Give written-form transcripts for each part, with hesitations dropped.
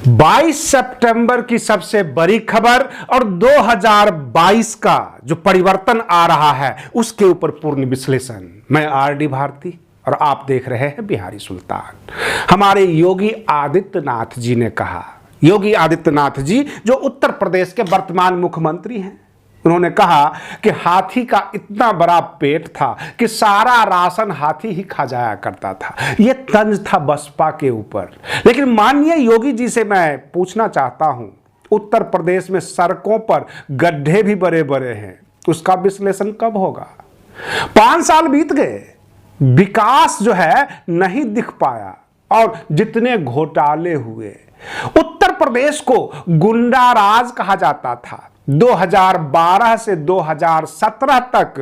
22 सितंबर की सबसे बड़ी खबर और 2022 का जो परिवर्तन आ रहा है उसके ऊपर पूर्ण विश्लेषण। मैं आरडी भारती और आप देख रहे हैं बिहारी सुल्तान। हमारे योगी आदित्यनाथ जी ने कहा, योगी आदित्यनाथ जी जो उत्तर प्रदेश के वर्तमान मुख्यमंत्री हैं, उन्होंने कहा कि हाथी का इतना बड़ा पेट था कि सारा राशन हाथी ही खा जाया करता था। यह तंज था बसपा के ऊपर। लेकिन माननीय योगी जी से मैं पूछना चाहता हूं, उत्तर प्रदेश में सड़कों पर गड्ढे भी बड़े बड़े हैं, उसका विश्लेषण कब होगा? 5 साल बीत गए, विकास जो है नहीं दिख पाया और जितने घोटाले हुए। उत्तर प्रदेश को गुंडा राज कहा जाता था। 2012 से 2017 तक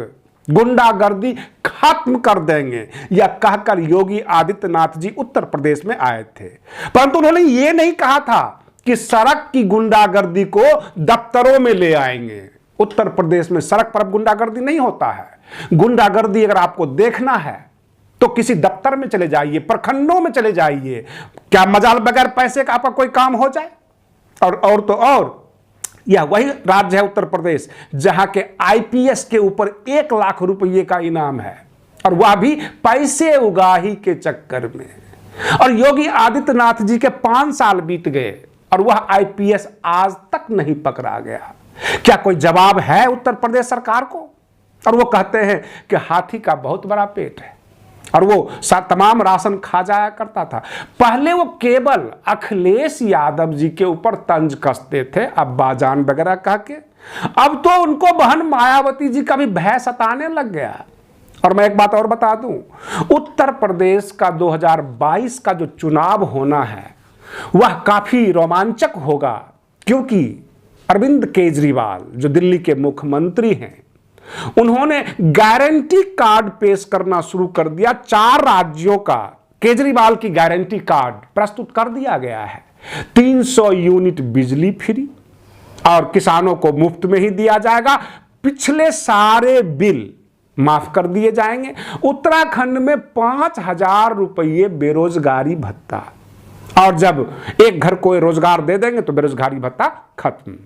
गुंडागर्दी खत्म कर देंगे या कहकर योगी आदित्यनाथ जी उत्तर प्रदेश में आए थे, परंतु उन्होंने ये नहीं कहा था कि सड़क की गुंडागर्दी को दफ्तरों में ले आएंगे। उत्तर प्रदेश में सड़क पर गुंडागर्दी नहीं होता है। गुंडागर्दी अगर आपको देखना है तो किसी दफ्तर में चले जाइए, प्रखंडों में चले जाइए। क्या मजाल बगैर पैसे का आपका कोई काम हो जाए? और तो और यह वही राज्य है उत्तर प्रदेश जहां के आईपीएस के ऊपर 1 लाख रुपये का इनाम है, और वह भी पैसे उगाही के चक्कर में। और योगी आदित्यनाथ जी के 5 साल बीत गए और वह आईपीएस आज तक नहीं पकड़ा गया। क्या कोई जवाब है उत्तर प्रदेश सरकार को? और वो कहते हैं कि हाथी का बहुत बड़ा पेट है और वो तमाम राशन खा जाया करता था। पहले वो केवल अखिलेश यादव जी के ऊपर तंज कसते थे, अब्बा जान वगैरह कह के। अब तो उनको बहन मायावती जी का भी भय सताने लग गया। और मैं एक बात और बता दूं, उत्तर प्रदेश का 2022 का जो चुनाव होना है वह काफी रोमांचक होगा, क्योंकि अरविंद केजरीवाल जो दिल्ली के मुख्यमंत्री हैं, उन्होंने गारंटी कार्ड पेश करना शुरू कर दिया। 4 राज्यों का केजरीवाल की गारंटी कार्ड प्रस्तुत कर दिया गया है। 300 यूनिट बिजली फ्री और किसानों को मुफ्त में ही दिया जाएगा। पिछले सारे बिल माफ कर दिए जाएंगे। उत्तराखंड में 5,000 रुपये बेरोजगारी भत्ता, और जब एक घर को रोजगार दे देंगे तो बेरोजगारी भत्ता खत्म।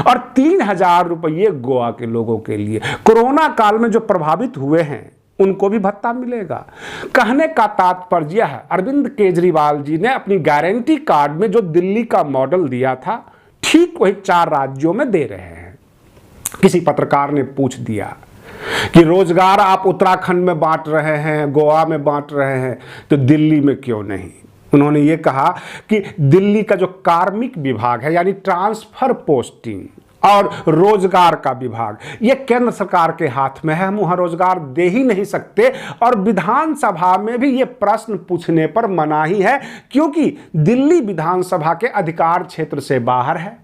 और 3,000 रुपये गोवा के लोगों के लिए, कोरोना काल में जो प्रभावित हुए हैं उनको भी भत्ता मिलेगा। कहने का तात्पर्य है, अरविंद केजरीवाल जी ने अपनी गारंटी कार्ड में जो दिल्ली का मॉडल दिया था, ठीक वही 4 राज्यों में दे रहे हैं। किसी पत्रकार ने पूछ दिया कि रोजगार आप उत्तराखंड में बांट रहे हैं, गोवा में बांट रहे हैं, तो दिल्ली में क्यों नहीं? उन्होंने ये कहा कि दिल्ली का जो कार्मिक विभाग है, यानी ट्रांसफर पोस्टिंग और रोजगार का विभाग, ये केंद्र सरकार के हाथ में है। हम वहां रोजगार दे ही नहीं सकते, और विधानसभा में भी ये प्रश्न पूछने पर मनाही है, क्योंकि दिल्ली विधानसभा के अधिकार क्षेत्र से बाहर है।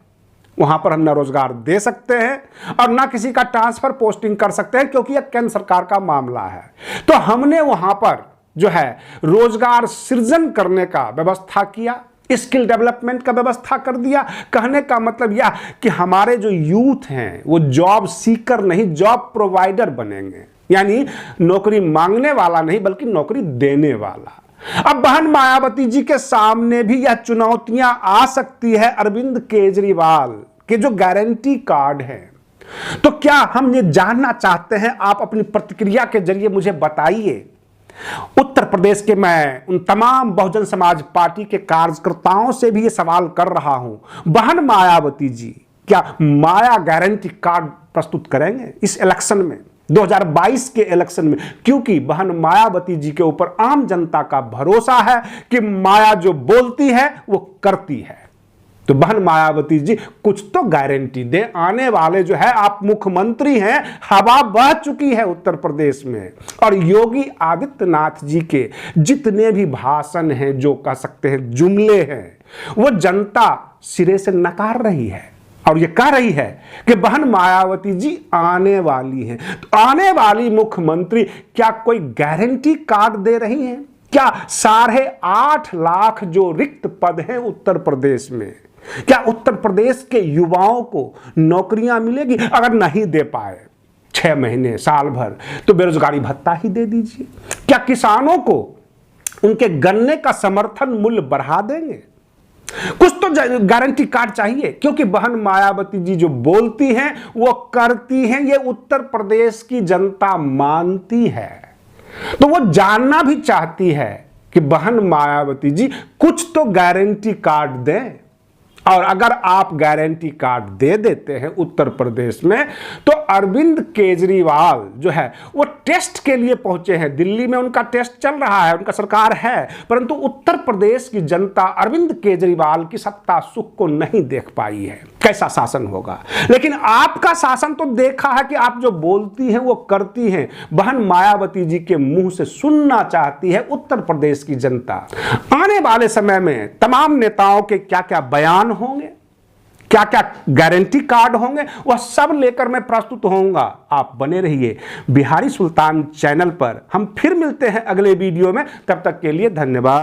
वहां पर हम न रोजगार दे सकते हैं और ना किसी का ट्रांसफर पोस्टिंग कर सकते हैं, क्योंकि यह केंद्र सरकार का मामला है। तो हमने वहां पर जो है रोजगार सृजन करने का व्यवस्था किया, स्किल डेवलपमेंट का व्यवस्था कर दिया। कहने का मतलब यह कि हमारे जो यूथ हैं वो जॉब सीकर नहीं, जॉब प्रोवाइडर बनेंगे, यानी नौकरी मांगने वाला नहीं बल्कि नौकरी देने वाला। अब बहन मायावती जी के सामने भी यह चुनौतियां आ सकती है अरविंद केजरीवाल के जो गारंटी कार्ड है। तो क्या हम ये जानना चाहते हैं, आप अपनी प्रतिक्रिया के जरिए मुझे बताइए। उत्तर प्रदेश के मैं उन तमाम बहुजन समाज पार्टी के कार्यकर्ताओं से भी ये सवाल कर रहा हूं, बहन मायावती जी क्या माया गारंटी कार्ड प्रस्तुत करेंगे इस इलेक्शन में, 2022 के इलेक्शन में? क्योंकि बहन मायावती जी के ऊपर आम जनता का भरोसा है कि माया जो बोलती है वो करती है। तो बहन मायावती जी कुछ तो गारंटी दे। आने वाले जो है, आप मुख्यमंत्री हैं, हवा बह चुकी है उत्तर प्रदेश में, और योगी आदित्यनाथ जी के जितने भी भाषण हैं, जो कह सकते हैं जुमले हैं, वो जनता सिरे से नकार रही है और ये कह रही है कि बहन मायावती जी आने वाली हैं। तो आने वाली मुख्यमंत्री क्या कोई गारंटी कार्ड दे रही हैं? क्या 8.5 लाख जो रिक्त पद हैं उत्तर प्रदेश में, क्या उत्तर प्रदेश के युवाओं को नौकरियां मिलेगी? अगर नहीं दे पाए 6 महीने, साल भर, तो बेरोजगारी भत्ता ही दे दीजिए। क्या किसानों को उनके गन्ने का समर्थन मूल्य बढ़ा देंगे? कुछ तो गारंटी कार्ड चाहिए, क्योंकि बहन मायावती जी जो बोलती हैं वो करती हैं, ये उत्तर प्रदेश की जनता मानती है। तो वो जानना भी चाहती है कि बहन मायावती जी कुछ तो गारंटी कार्ड दें। और अगर आप गारंटी कार्ड दे देते हैं उत्तर प्रदेश में, तो अरविंद केजरीवाल जो है वो टेस्ट के लिए पहुंचे हैं। दिल्ली में उनका टेस्ट चल रहा है, उनका सरकार है, परंतु उत्तर प्रदेश की जनता अरविंद केजरीवाल की सत्ता सुख को नहीं देख पाई है। कैसा शासन होगा। लेकिन आपका शासन तो देखा है कि आप जो बोलती हैं वो करती हैं। बहन मायावती जी के मुंह से सुनना चाहती है उत्तर प्रदेश की जनता। आने वाले समय में तमाम नेताओं के क्या क्या बयान होंगे, क्या क्या गारंटी कार्ड होंगे, वह सब लेकर मैं प्रस्तुत होऊंगा। आप बने रहिए बिहारी सुल्तान चैनल पर। हम फिर मिलते हैं अगले वीडियो में। तब तक के लिए धन्यवाद।